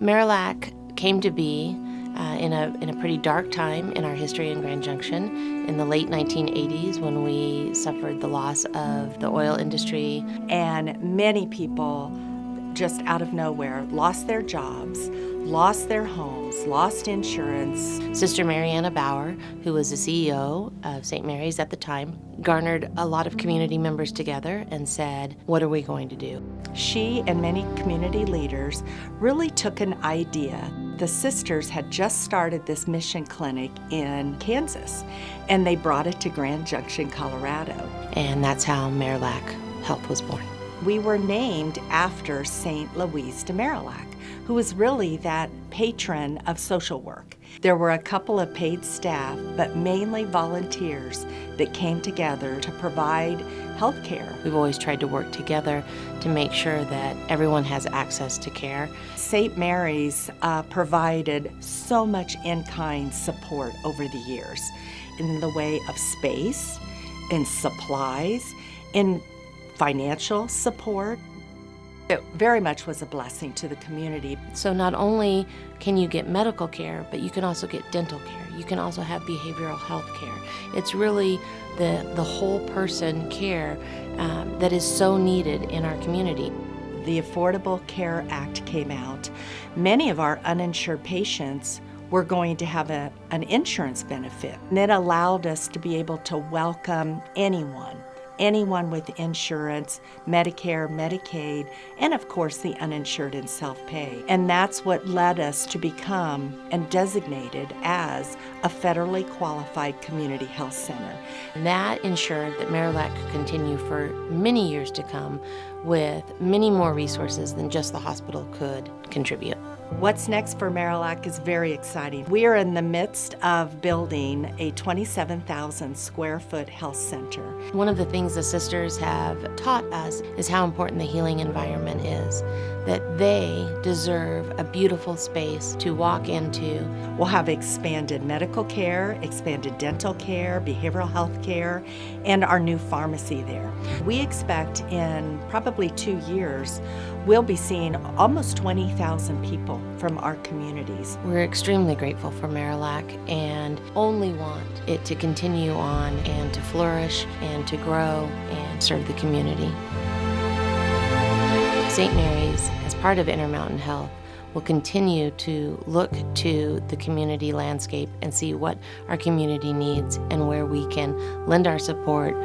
Marillac came to be in a pretty dark time in our history in Grand Junction in the late 1980s when we suffered the loss of the oil industry. And many people just out of nowhere lost their jobs, lost their homes, lost insurance. Sister Marianna Bauder, who was the CEO of St. Mary's at the time, garnered a lot of community members together and said, what are we going to do? She and many community leaders really took an idea. The sisters had just started this mission clinic in Kansas, and they brought it to Grand Junction, Colorado. And that's how Marillac Health was born. We were named after St. Louise de Marillac, who was really that patron of social work. There were a couple of paid staff, but mainly volunteers that came together to provide health care. We've always tried to work together to make sure that everyone has access to care. St. Mary's provided so much in-kind support over the years in the way of space, in supplies, in financial support. It very much was a blessing to the community. So not only can you get medical care, but you can also get dental care. You can also have behavioral health care. It's really the whole person care that is so needed in our community. The Affordable Care Act came out. Many of our uninsured patients were going to have an insurance benefit. And it allowed us to be able to welcome anyone with insurance, Medicare, Medicaid, and of course the uninsured and self-pay. And that's what led us to become and designated as a federally qualified community health center. And that ensured that Marillac could continue for many years to come with many more resources than just the hospital could contribute. What's next for Marillac is very exciting. We are in the midst of building a 27,000 square foot health center. One of the things the sisters have taught us is how important the healing environment is, that they deserve a beautiful space to walk into. We'll have expanded medical care, expanded dental care, behavioral health care, and our new pharmacy there. We expect in probably 2 years, we'll be seeing almost 20,000 people from our communities. We're extremely grateful for Marillac and only want it to continue on and to flourish and to grow and serve the community. St. Mary's, as part of Intermountain Health, will continue to look to the community landscape and see what our community needs and where we can lend our support